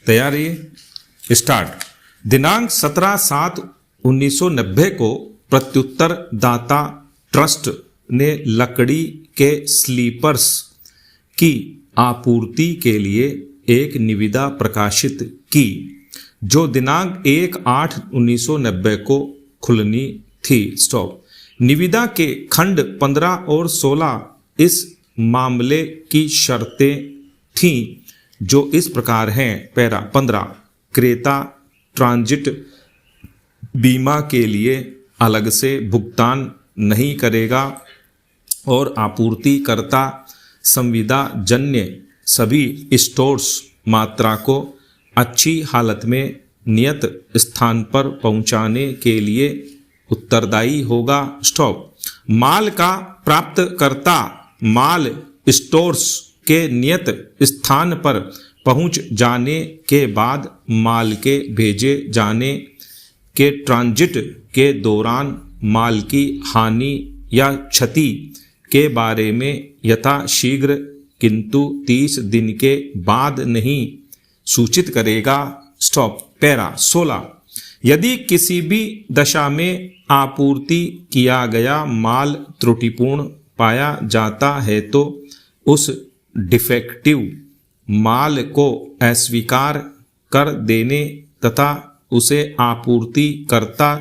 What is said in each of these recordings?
तैयारी स्टार्ट। दिनांक 17/7/1990 को प्रत्युत्तर दाता ट्रस्ट ने लकड़ी के स्लीपर्स की आपूर्ति के लिए एक निविदा प्रकाशित की, जो दिनांक 1/8/1990 को खुलनी थी। स्टॉप। निविदा के खंड 15 और 16 इस मामले की शर्तें थीं, जो इस प्रकार हैं। पैरा 15, क्रेता ट्रांजिट बीमा के लिए अलग से भुगतान नहीं करेगा और आपूर्तिकर्ता संविदा जन्य सभी स्टोर्स मात्रा को अच्छी हालत में नियत स्थान पर पहुंचाने के लिए उत्तरदायी होगा। स्टॉप। माल का प्राप्तकर्ता माल स्टोर्स के नियत स्थान पर पहुंच जाने के बाद माल के भेजे जाने के ट्रांजिट के दौरान माल की हानि या क्षति के बारे में यथाशीघ्र किंतु 30 दिन के बाद नहीं सूचित करेगा। स्टॉप। पैरा 16, यदि किसी भी दशा में आपूर्ति किया गया माल त्रुटिपूर्ण पाया जाता है तो उस डिफेक्टिव माल को अस्वीकार कर देने तथा उसे आपूर्तिकर्ता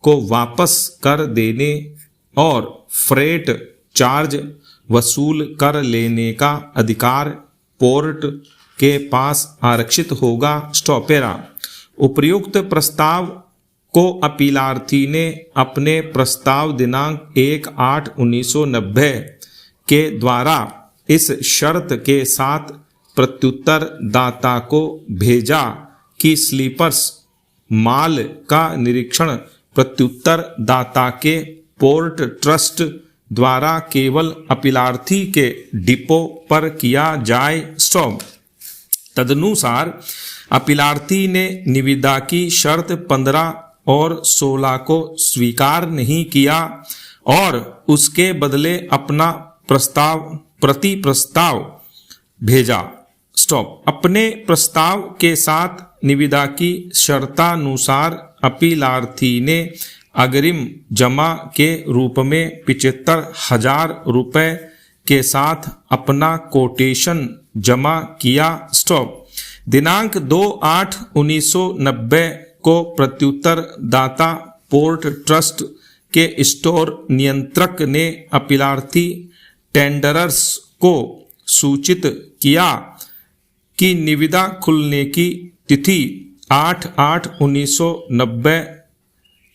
को वापस कर देने और फ्रेट चार्ज वसूल कर लेने का अधिकार पोर्ट के पास आरक्षित होगा। स्टॉप। पैरा उपर्युक्त प्रस्ताव को अपीलार्थी ने अपने प्रस्ताव दिनांक 1/8/1990 के द्वारा इस शर्त के साथ प्रत्युत्तर दाता को भेजा कि स्लीपर्स माल का निरीक्षण प्रत्युत्तर दाता के पोर्ट ट्रस्ट द्वारा केवल अपीलार्थी के डिपो पर किया जाए। स्टॉप। तदनुसार अपीलार्थी ने निविदा की शर्त 15 और 16 को स्वीकार नहीं किया और उसके बदले अपना प्रति प्रस्ताव भेजा। स्टॉप। अपने प्रस्ताव के साथ निविदा की शर्तानुसार अपीलार्थी ने अग्रिम जमा के रूप में 75,000 रुपये के साथ अपना कोटेशन जमा किया। स्टॉप। दिनांक 2/8/1990 को प्रत्युत्तर दाता पोर्ट ट्रस्ट के स्टोर नियंत्रक ने अपीलार्थी टेंडरर्स को सूचित किया कि निविदा खुलने की तिथि 8/8/1990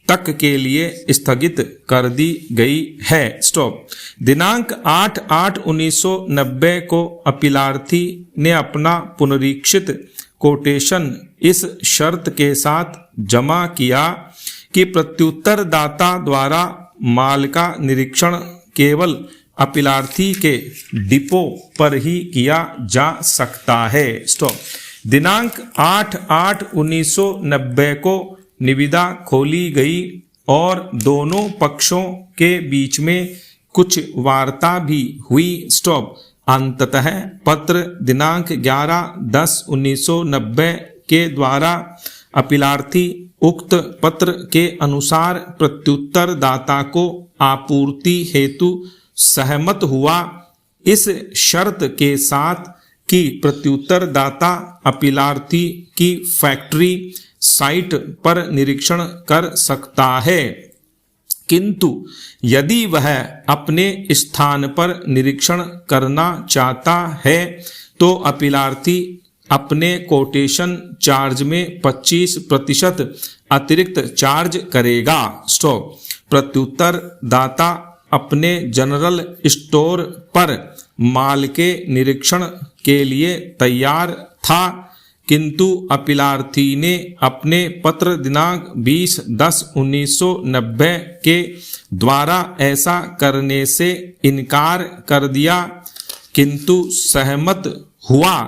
तक के लिए स्थगित कर दी गई है। स्टॉप। दिनांक 8/8/1990 को अपीलार्थी ने अपना पुनरीक्षित कोटेशन इस शर्त के साथ जमा किया कि प्रत्युत्तर दाता द्वारा माल का निरीक्षण केवल अपीलार्थी के डिपो पर ही किया जा सकता है। स्टॉप। दिनांक 8/8/1990 को निविदा खोली गई और दोनों पक्षों के बीच में कुछ वार्ता भी हुई। स्टॉप। अंततः पत्र दिनांक 11/10/1990 के द्वारा अपीलार्थी उक्त पत्र के अनुसार प्रत्युत्तर दाता को आपूर्ति हेतु सहमत हुआ, इस शर्त के साथ कि प्रत्युत्तर दाता अपीलार्थी की फैक्ट्री साइट पर निरीक्षण कर सकता है, किंतु यदि वह अपने स्थान पर निरीक्षण करना चाहता है तो अपीलार्थी अपने कोटेशन चार्ज में 25% अतिरिक्त चार्ज करेगा। स्टॉप। प्रत्युत्तर दाता अपने जनरल स्टोर पर माल के निरीक्षण के लिए तैयार था, किंतु अपीलार्थी ने अपने पत्र दिनांक 20/10/1990 के द्वारा ऐसा करने से इनकार कर दिया, किंतु सहमत हुआ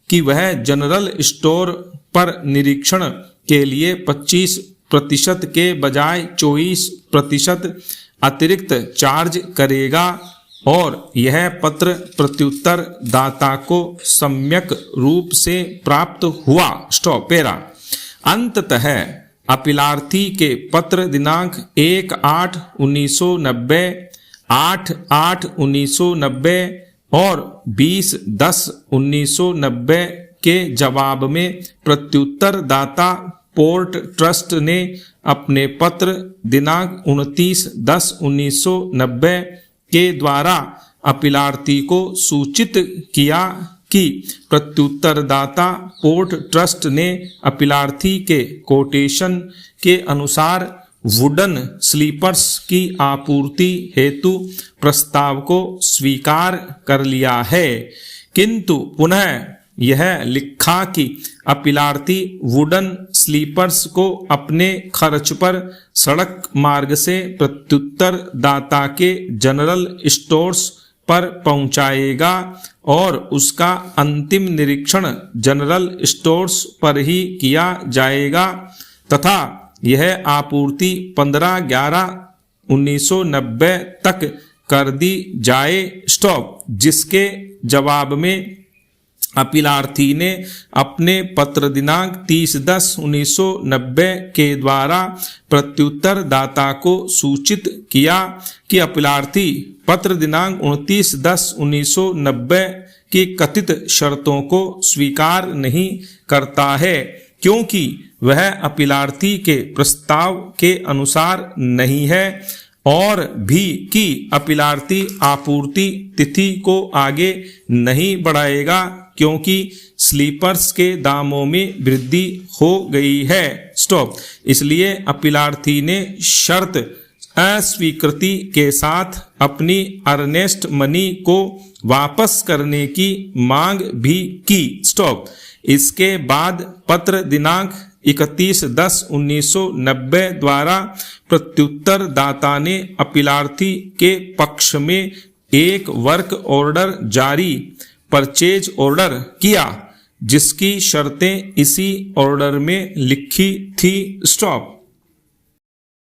कि वह जनरल स्टोर पर निरीक्षण के लिए 25% के बजाय 24% अतिरिक्त चार्ज करेगा और यह पत्र प्रत्युत्तर दाता को सम्यक रूप से प्राप्त हुआ। स्टॉप पेरा। अंततः अपीलार्थी के पत्र दिनांक 1/8/1990, 8/8/1990 और 20/10/1990 के जवाब में प्रत्युत्तर दाता पोर्ट ट्रस्ट ने अपने पत्र दिनांक 29/10/1990 के द्वारा अपीलार्थी को सूचित किया कि प्रत्युत्तरदाता पोर्ट ट्रस्ट ने अपीलार्थी के कोटेशन के अनुसार वुडन स्लीपर्स की आपूर्ति हेतु प्रस्ताव को स्वीकार कर लिया है, किंतु पुनः यह लिखा कि अपीलार्थी वुडन स्लीपर्स को अपने खर्च पर सड़क मार्ग से प्रत्युत्तर दाता के जनरल स्टोर्स पर पहुंचाएगा और उसका अंतिम निरीक्षण जनरल स्टोर्स पर ही किया जाएगा तथा यह आपूर्ति 15/11/1990 तक कर दी जाए। स्टॉप। जिसके जवाब में अपीलार्थी ने अपने पत्र दिनांक 30/10/1990 के द्वारा प्रत्युत्तर दाता को सूचित किया कि अपीलार्थी पत्र दिनांक 29/10/1990 की कथित शर्तों को स्वीकार नहीं करता है, क्योंकि वह अपीलार्थी के प्रस्ताव के अनुसार नहीं है, और भी कि अपीलार्थी आपूर्ति तिथि को आगे नहीं बढ़ाएगा क्योंकि स्लीपर्स के दामों में वृद्धि हो गई है। स्टॉप। इसलिए अपीलार्थी ने शर्त अस्वीकृति के साथ अपनी अर्नेस्ट मनी को वापस करने की मांग भी की। स्टॉप। इसके बाद पत्र दिनांक 31/10/1990 द्वारा प्रत्युत्तर दाता ने अपीलार्थी के पक्ष में एक वर्क ऑर्डर जारी परचेज ऑर्डर किया, जिसकी शर्तें इसी ऑर्डर में लिखी थी। स्टॉप।